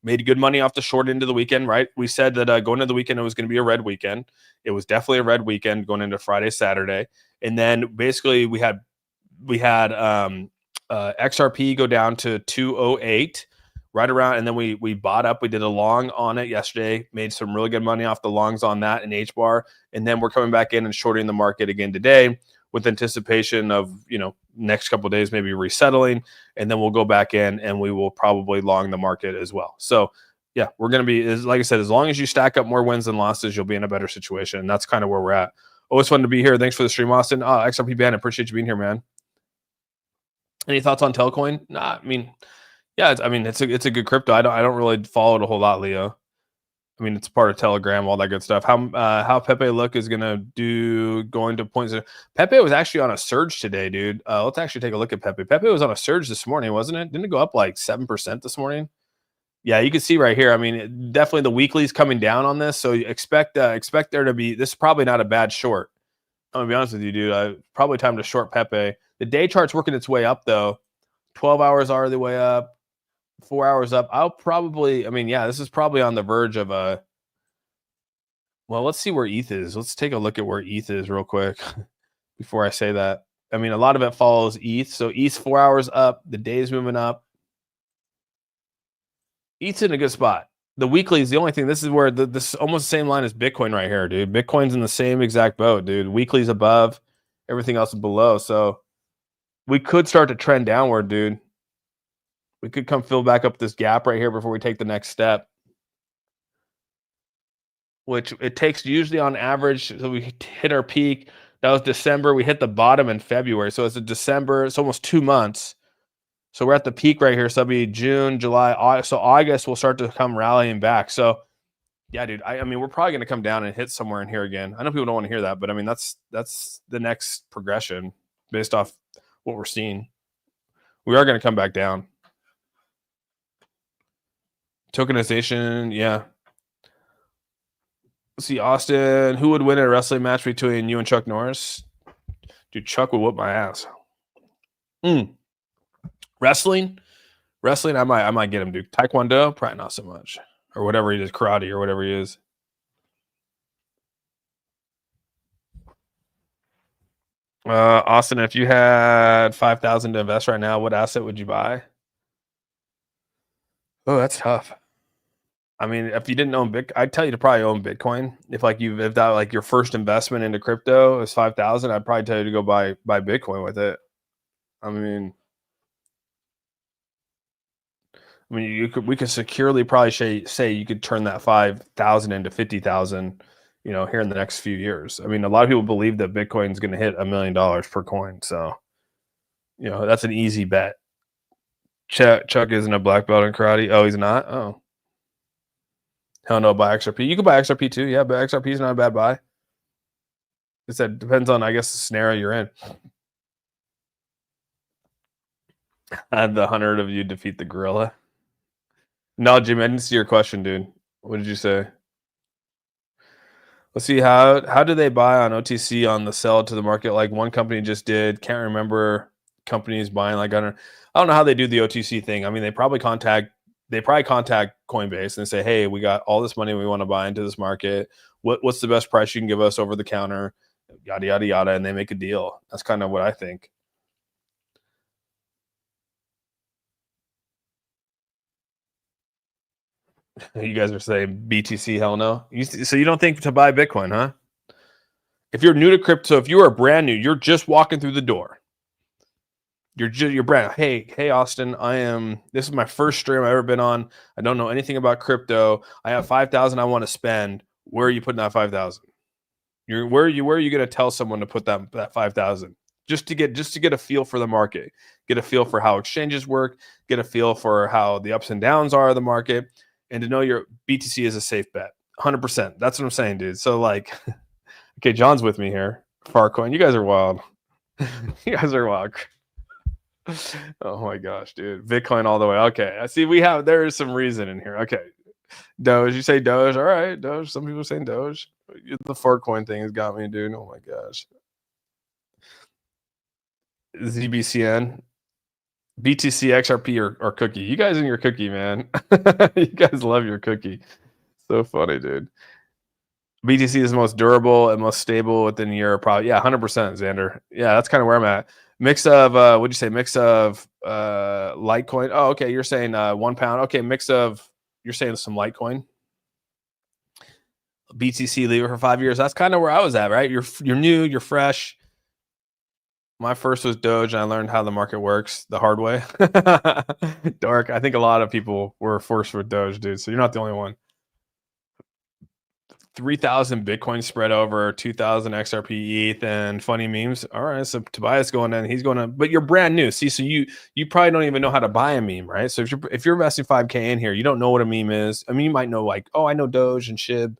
made good money off the short end of the weekend, right? We said that going into the weekend, it was going to be a red weekend. It was definitely a red weekend going into Friday, Saturday. And then basically we had XRP go down to 208 right around, and then we bought up. We did a long on it yesterday, made some really good money off the longs on that in H bar, and then we're coming back in and shorting the market again today with anticipation of, you know, next couple of days maybe resettling, and then we'll go back in and we will probably long the market as well. So yeah, we're going to be, like I said, as long as you stack up more wins than losses, you'll be in a better situation, and that's kind of where we're at. Always fun to be here. Thanks for the stream, Austin. XRP Band, I appreciate you being here, man. Any thoughts on Telcoin? Nah, I mean, yeah, it's a good crypto. I don't really follow it a whole lot, Leo. I mean, it's part of Telegram, all that good stuff. How Pepe look is gonna do going to points. Pepe was actually on a surge today, dude. Let's actually take a look at Pepe. Pepe was on a surge this morning, wasn't it? Didn't it go up like 7% this morning? Yeah, you can see right here. I mean, definitely the weekly's coming down on this, so expect there to be. This is probably not a bad short. I'm gonna be honest with you, dude. Probably time to short Pepe. The day chart's working its way up though. 12 hours are the way up. 4 hours up. This is probably on the verge of a. Well, let's see where ETH is. Let's take a look at where ETH is real quick before I say that. I mean, a lot of it follows ETH. So ETH's 4 hours up. The day's moving up. ETH's in a good spot. The weekly is the only thing. This is where this is almost the same line as Bitcoin right here, dude. Bitcoin's in the same exact boat, dude. Weekly's above. Everything else is below. So we could start to trend downward, dude. We could come fill back up this gap right here before we take the next step, which it takes usually on average. So we hit our peak. That was December. We hit the bottom in February. So it's a December. It's almost 2 months. So we're at the peak right here. So that'll be June, July, August. So August will start to come rallying back. So yeah, dude, I mean, we're probably going to come down and hit somewhere in here again. I know people don't want to hear that, but I mean, that's the next progression based off what we're seeing. We are going to come back down. Tokenization, yeah. Let's see, Austin. Who would win a wrestling match between you and Chuck Norris? Dude, Chuck would whoop my ass. Wrestling, I might get him, dude. Taekwondo, probably not so much, or whatever he does, karate or whatever he is. Austin, if you had 5,000 to invest right now, what asset would you buy? Oh, that's tough. I mean, if you didn't own Bitcoin, I'd tell you to probably own Bitcoin. If that like your first investment into crypto is 5,000, I'd probably tell you to go buy Bitcoin with it. I mean, we could securely probably say you could turn that 5,000 into 50,000, you know, here in the next few years. I mean, a lot of people believe that Bitcoin is going to hit $1 million per coin. So, you know, that's an easy bet. Chuck isn't a black belt in karate. Oh, he's not? Oh. Hell no, buy XRP. You could buy XRP too. Yeah, but XRP is not a bad buy. It said depends on, I guess, the scenario you're in. Had the 100 of you defeat the gorilla. No, Jim, I didn't see your question, dude. What did you say? Let's see, how do they buy on OTC on the sell to the market like one company just did? Can't remember companies buying like I don't know how they do the OTC thing. I mean, they probably contact Coinbase and say, hey, we got all this money we want to buy into this market. What's the best price you can give us over the counter? Yada, yada, yada. And they make a deal. That's kind of what I think. You guys are saying BTC, hell no. So you don't think to buy Bitcoin, huh? If you're new to crypto, if you are brand new, you're just walking through the door. You're brand. Hey, Austin. This is my first stream I've ever been on. I don't know anything about crypto. I have 5,000 I want to spend. Where are you putting that 5,000? Where are you going to tell someone to put that 5,000? Just to get a feel for the market, get a feel for how exchanges work, get a feel for how the ups and downs are of the market, and to know your BTC is a safe bet. 100%. That's what I'm saying, dude. So like, okay, John's with me here. Farcoin, you guys are wild. You guys are wild. Oh my gosh, dude. Bitcoin all the way. Okay. I see there is some reason in here. Okay. Doge, you say Doge. All right, Doge. Some people are saying Doge. The Farcoin thing has got me, dude. Oh my gosh. ZBCN. BTC, XRP, or cookie. You guys and your cookie, man. You guys love your cookie. So funny, dude. BTC is the most durable and most stable within a year. Probably, yeah, 100%, Xander. Yeah, that's kind of where I'm at. Mix of what'd you say? Mix of Litecoin. Oh, okay. You're saying £1. Okay, mix of. You're saying some Litecoin. BTC, leave it for 5 years. That's kind of where I was at, right? You're new, you're fresh. My first was Doge, and I learned how the market works the hard way. Dark. I think a lot of people were forced with Doge, dude. So you're not the only one. 3,000 Bitcoin spread over 2,000 XRP ETH and funny memes. All right, so Tobias going in, he's going to, but you're brand new. See, so you probably don't even know how to buy a meme, right? So if you're investing 5K in here, you don't know what a meme is. I mean, you might know like, oh, I know Doge and SHIB.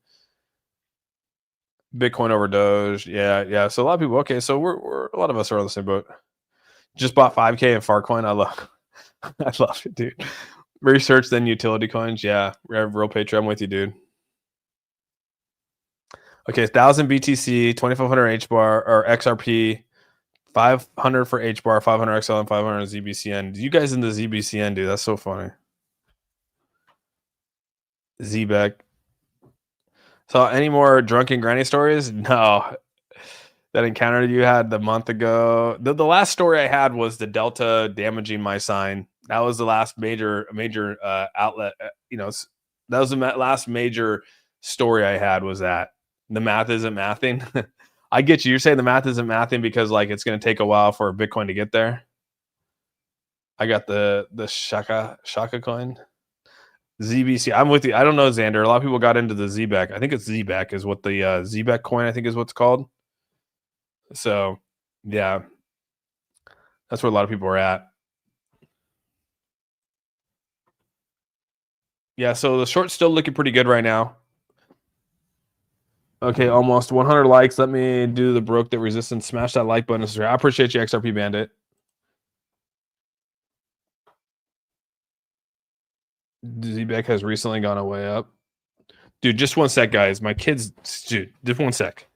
Bitcoin over Doge. Yeah. So a lot of people, okay, so we're a lot of us are on the same boat. Just bought 5K in Farcoin. I love it, dude. Research, then utility coins. Yeah, real Patreon. I'm with you, dude. Okay, 1,000 BTC, 2,500 HBAR or XRP, 500 for HBAR, 500 XL, and 500 ZBCN. You guys in the ZBCN, dude. That's so funny. ZBEC. So any more drunken granny stories? No. That encounter you had the month ago. The last story I had was the Delta damaging my sign. That was the last major outlet. That was the last major story I had. Was that the math isn't mathing? I get you. You're saying the math isn't mathing because like it's going to take a while for Bitcoin to get there. I got the Shaka coin. ZBC. I'm with you. I don't know, Xander. A lot of people got into the ZBEC. I think it's ZBEC is what the ZBEC coin I think is what's called. So, yeah, that's where a lot of people are at. Yeah, so the short's still looking pretty good right now. Okay, almost 100 likes. Let me do the broke that resistance. Smash that like button. I appreciate you, XRP Bandit. ZBEC has recently gone away up. Dude, just one sec, guys. My kids, dude, just one sec.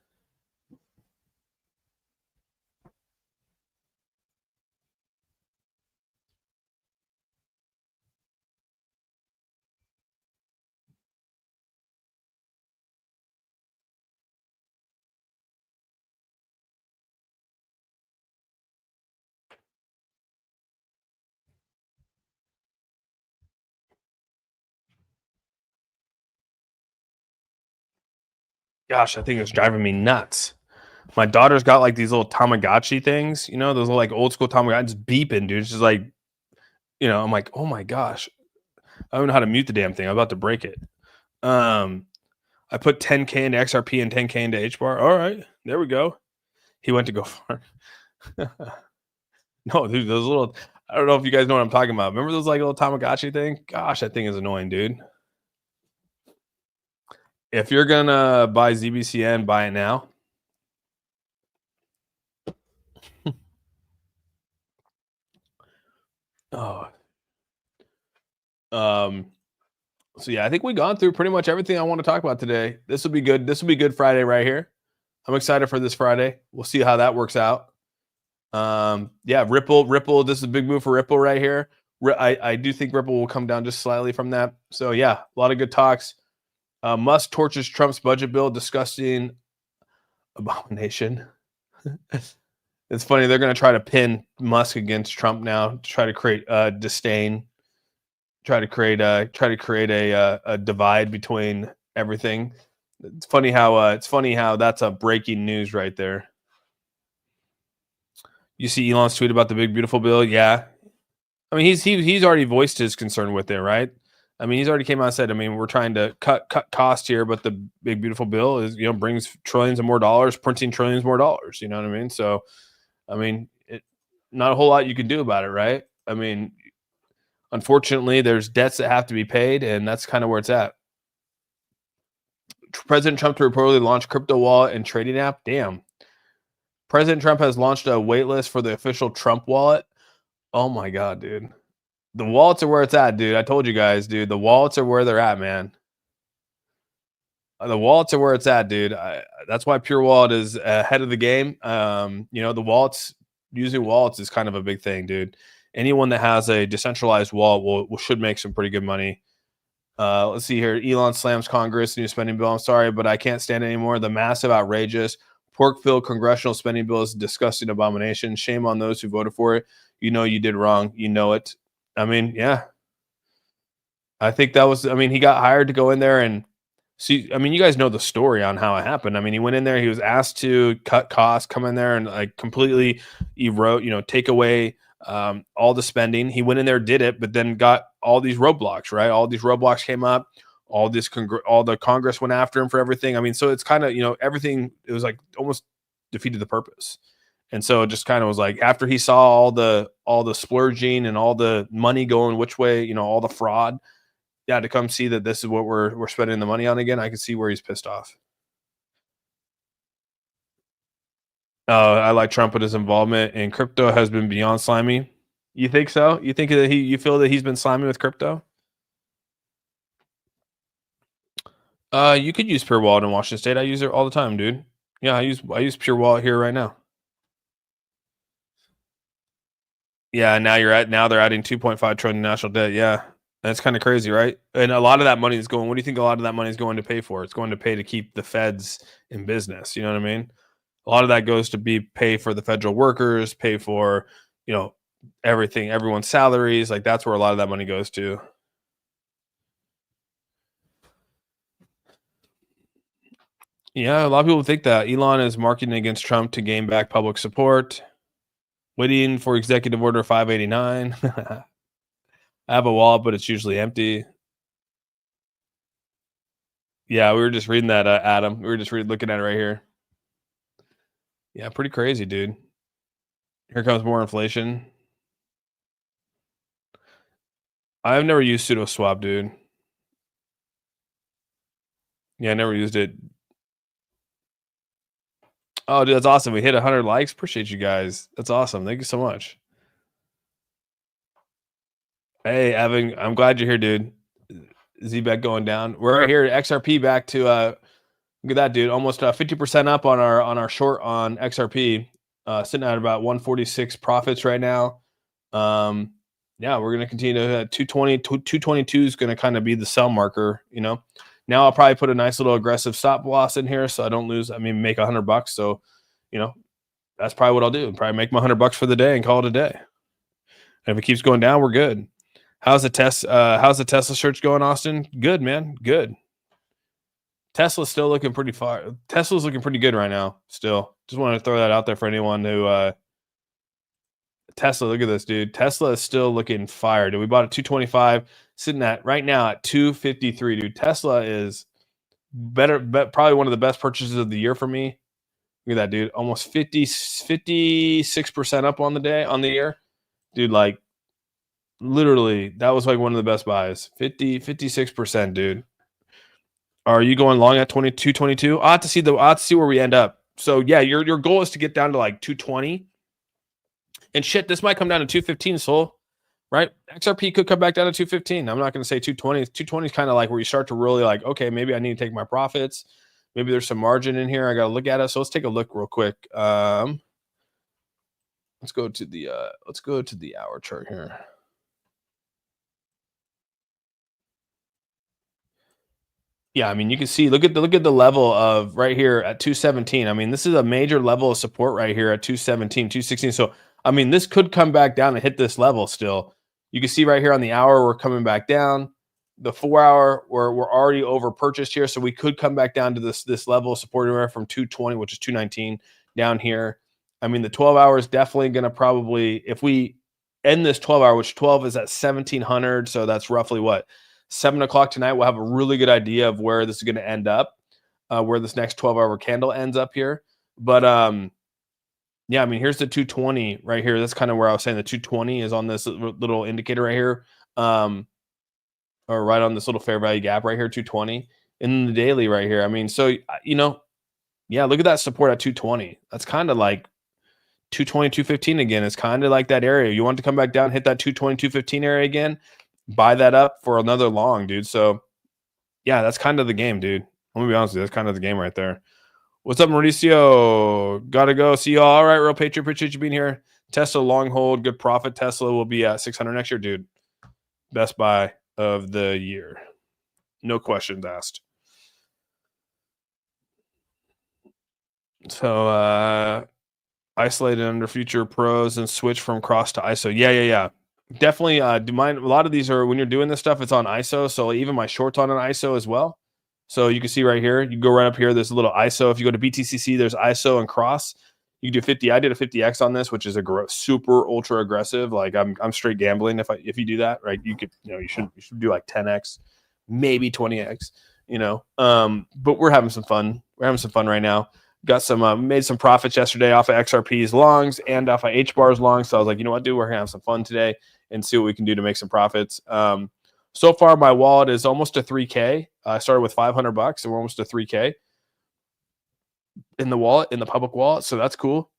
Gosh, I think it's driving me nuts. My daughter's got like these little Tamagotchi things, those little like old school Tamagotchi, just beeping, dude. It's just like, I'm like, oh my gosh. I don't know how to mute the damn thing. I'm about to break it. I put 10K into XRP and 10K into HBAR. All right, there we go. He went to go far. No, dude, those little, I don't know if you guys know what I'm talking about. Remember those like little Tamagotchi thing? Gosh, that thing is annoying, dude. If you're gonna buy ZBCN, buy it now. Oh. So yeah, I think we've gone through pretty much everything I want to talk about today. This will be good. This will be Good Friday right here. I'm excited for this Friday. We'll see how that works out. Yeah, Ripple. This is a big move for Ripple right here. I do think Ripple will come down just slightly from that. So yeah, a lot of good talks. Musk torches Trump's budget bill, disgusting abomination. It's funny, they're going to try to pin Musk against Trump now to try to create disdain, try to create a divide between everything. It's funny how that's a breaking news right there. You see Elon's tweet about the big beautiful bill? Yeah. I mean, he's already voiced his concern with it, right? I mean, he's already came out and said, I mean, we're trying to cut cost here, but the big beautiful bill is, brings trillions of more dollars, printing trillions more dollars. You know what I mean? So, I mean, not a whole lot you can do about it, right? I mean, unfortunately, there's debts that have to be paid, and that's kind of where it's at. President Trump to reportedly launch crypto wallet and trading app. Damn. President Trump has launched a waitlist for the official Trump wallet. Oh my God, dude. The wallets are where it's at, dude. I told you guys, dude. The wallets are where they're at, man. The wallets are where it's at, dude. That's why Pure Wallet is ahead of the game. The wallets, using wallets is kind of a big thing, dude. anyone that has a decentralized wallet should make some pretty good money. Let's see here. Elon slams Congress new spending bill. I'm sorry, but I can't stand it anymore. The massive, outrageous, pork-filled congressional spending bill is a disgusting abomination. Shame on those who voted for it. You know you did wrong. You know it. I mean, yeah. I think that was. I mean, he got hired to go in there and see. I mean, you guys know the story on how it happened. I mean, he went in there. He was asked to cut costs, come in there, and like completely erode. Take away all the spending. He went in there, did it, but then got all these roadblocks, right? All these roadblocks came up. All the Congress went after him for everything. I mean, so it's kind of, everything, it was like almost defeated the purpose. And so it just kind of was like, after he saw all the splurging and all the money going which way, all the fraud, yeah, to come see that this is what we're spending the money on again, I can see where he's pissed off. I like Trump with his involvement in crypto has been beyond slimy. You think so? You think that you feel that he's been slimy with crypto? You could use Pure Wallet in Washington State. I use it all the time, dude. Yeah, I use Pure Wallet here right now. Yeah, now they're adding 2.5 trillion national debt. Yeah, that's kind of crazy, right? And a lot of that money is going. What do you think? A lot of that money is going to pay for? It's going to pay to keep the feds in business. You know what I mean? A lot of that goes to pay for the federal workers, pay for everything, everyone's salaries. Like that's where a lot of that money goes to. Yeah, a lot of people think that Elon is marketing against Trump to gain back public support. Waiting for Executive Order 589. I have a wallet, but it's usually empty. Yeah, we were just reading that, Adam. We were just looking at it right here. Yeah, pretty crazy, dude. Here comes more inflation. I've never used pseudo swap, dude. Yeah, I never used it. Oh, dude, that's awesome. We hit 100 likes. Appreciate you guys. That's awesome. Thank you so much. Hey, Evan, I'm glad you're here, dude. Z-Bet going down. We're right here at XRP back to look at that, dude. Almost 50% up on our short on XRP. Sitting at about 146 profits right now. Yeah, we're gonna continue to 220, 222 is gonna kind of be the sell marker, Now I'll probably put a nice little aggressive stop loss in here so I don't lose. I mean, make $100. So, that's probably what I'll do. Probably make my $100 for the day and call it a day. And if it keeps going down, we're good. How's the Tesla search going, Austin? Good, man. Good. Tesla's still looking pretty far. Tesla's looking pretty good right now. Still, just wanted to throw that out there for anyone who. Tesla, look at this, dude. Tesla is still looking fire. Dude, we bought at 225, sitting at right now at 253, dude. Tesla is probably one of the best purchases of the year for me. Look at that, dude. Almost 56% up on the year. Dude, like literally, that was like one of the best buys. 56%, dude. Are you going long at 22? I'll have to see where we end up. So yeah, your goal is to get down to like 220. And shit, this might come down to 215, Soul. Right? XRP could come back down to 215. I'm not going to say 220. 220 is kind of like where you start to really like, okay, maybe I need to take my profits. Maybe there's some margin in here. I got to look at it. So let's take a look real quick. Let's go to the hour chart here. Yeah, I mean, you can see, look at the level of right here at 217. I mean, this is a major level of support right here at 217, 216. So, I mean, this could come back down and hit this level still. You can see right here on the hour, we're coming back down. The 4 hour, we're already over purchased here. So we could come back down to this level of support area from 220, which is 219 down here. I mean, the 12 hour is definitely going to probably, if we end this 12 hour, which 12 is at 1700. So that's roughly what? 7 o'clock tonight, we'll have a really good idea of where this is going to end up, where this next 12-hour candle ends up here. But yeah, I mean, here's the 220 right here. That's kind of where I was saying the 220 is on this little indicator right here, or right on this little fair value gap right here, 220. In the daily right here. I mean, so, yeah, look at that support at 220. That's kind of like 220, 215 again. It's kind of like that area. You want to come back down, hit that 220, 215 area again. Buy that up for another long, dude. So, yeah, that's kind of the game, dude. Let me be honest with you. That's kind of the game right there. What's up, Mauricio? Gotta go. See you all. All right, Real Patriot. Appreciate you being here. Tesla long hold, good profit. Tesla will be at 600 next year, dude. Best buy of the year. No questions asked. So isolated under future pros and switch from cross to ISO. Yeah. Definitely do mine. A lot of these are when you're doing this stuff, it's on ISO. So even my shorts on an ISO as well. So you can see right here, you go right up here, there's a little ISO. If you go to BTCC, there's ISO and cross. You can do 50. I did a 50x on this, which is a super ultra aggressive. Like I'm straight gambling if you do that, right? You could, you should do like 10x, maybe 20x, but we're having some fun. We're having some fun right now. Got some made some profits yesterday off of XRP's longs and off of HBAR's longs. So I was like, you know what, dude, we're gonna have some fun today and see what we can do to make some profits. So far, my wallet is almost to 3K. I started with $500, and we're almost to 3K in the wallet, in the public wallet. So that's cool.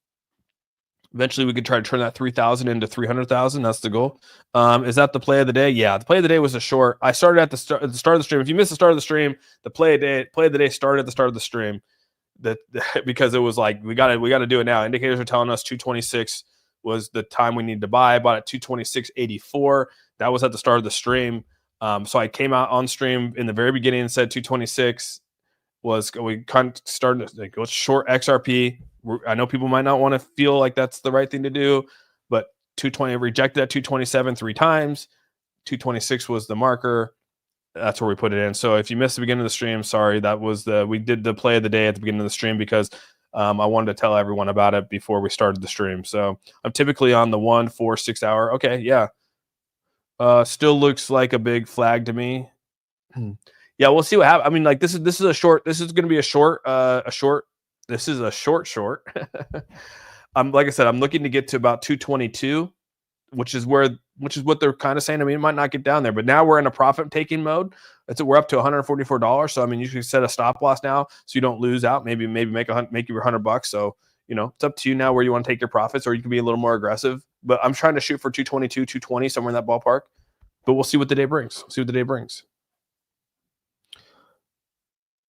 Eventually, we could try to turn that 3,000 into 300,000. That's the goal. Is that the play of the day? Yeah, the play of the day was a short. I started at the start of the stream. If you missed the start of the stream, the play of the day started at the start of the stream. Because it was like we got to do it now. Indicators are telling us 226 was the time we need to buy. I bought at 226.84. That was at the start of the stream. So I came out on stream in the very beginning and said 226 was, we kind of started to go short XRP. I know people might not want to feel like that's the right thing to do, but 220 rejected at 227 3 times. 226 was the marker. That's where we put it in. So if you missed the beginning of the stream, sorry, we did the play of the day at the beginning of the stream because I wanted to tell everyone about it before we started the stream. So I'm typically on the 1, 4, 6 hour. Okay, yeah. Still looks like a big flag to me. Yeah, we'll see what happens. I mean, like this is a short. This is going to be a short. This is a short. Like I said, I'm looking to get to about 222, which is what they're kind of saying. I mean, it might not get down there, but now we're in a profit taking mode. We're up to $144. So I mean, you can set a stop loss now so you don't lose out. Maybe make your $100. So it's up to you now where you want to take your profits, or you can be a little more aggressive. But I'm trying to shoot for 222, 220, somewhere in that ballpark. But we'll see what the day brings.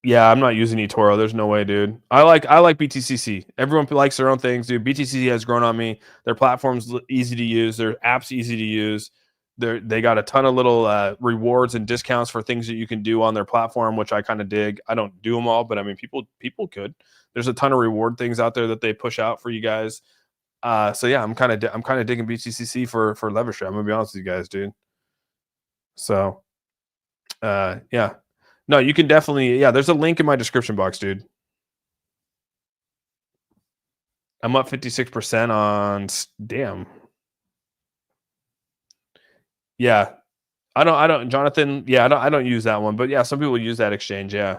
Yeah, I'm not using eToro. There's no way, dude. I like BTCC. Everyone likes their own things, dude. BTCC has grown on me. Their platform's easy to use. Their app's easy to use. They got a ton of little rewards and discounts for things that you can do on their platform, which I kind of dig. I don't do them all, but I mean, people could. There's a ton of reward things out there that they push out for you guys. So yeah, I'm kind of digging BTCC for leverage. I'm gonna be honest with you guys, dude. So, yeah. No, you can definitely, yeah, there's a link in my description box, dude. I'm up 56% on, damn. Yeah. I don't, Jonathan, yeah, I don't use that one, but yeah, some people use that exchange, yeah.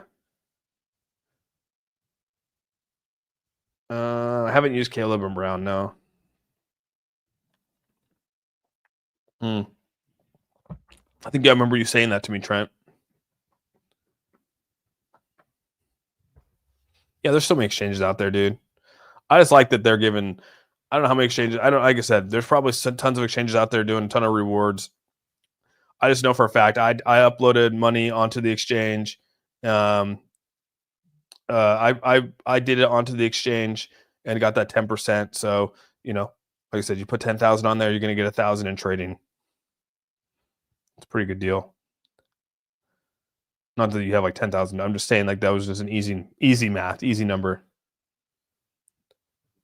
I haven't used Caleb and Brown, no. I think I remember you saying that to me, Trent. Yeah, there's so many exchanges out there, dude. I just like that they're giving, I don't know how many exchanges. Like I said, there's probably tons of exchanges out there doing a ton of rewards. I just know for a fact I uploaded money onto the exchange. I did it onto the exchange and got that 10%. So, like I said, you put 10,000 on there, you're going to get 1,000 in trading. It's a pretty good deal. Not that you have like 10,000. I'm just saying like that was just an easy math, easy number.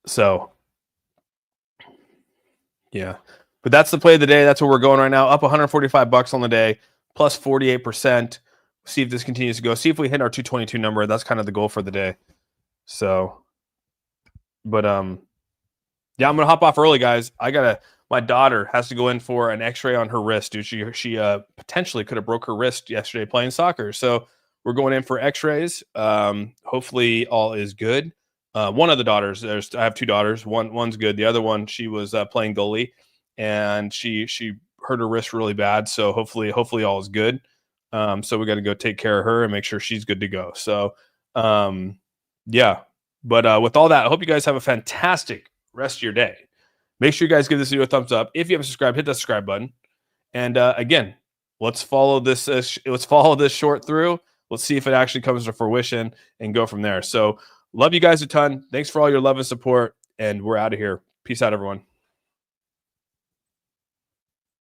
So, yeah. But that's the play of the day. That's where we're going right now. Up $145 on the day, plus 48%. See if this continues to go. See if we hit our 222 number. That's kind of the goal for the day. So, but yeah, I'm gonna hop off early, guys. My daughter has to go in for an X-ray on her wrist, dude. She potentially could have broke her wrist yesterday playing soccer. So we're going in for X-rays. Hopefully all is good. One of the daughters, I have 2 daughters. One's good. The other one, she was playing goalie, and she hurt her wrist really bad. So hopefully all is good. So we got to go take care of her and make sure she's good to go. So yeah. But with all that, I hope you guys have a fantastic rest of your day. Make sure you guys give this video a thumbs up. If you haven't subscribed, hit that subscribe button. And again, let's follow this. Let's follow this short through. Let's see if it actually comes to fruition and go from there. So love you guys a ton. Thanks for all your love and support. And we're out of here. Peace out, everyone.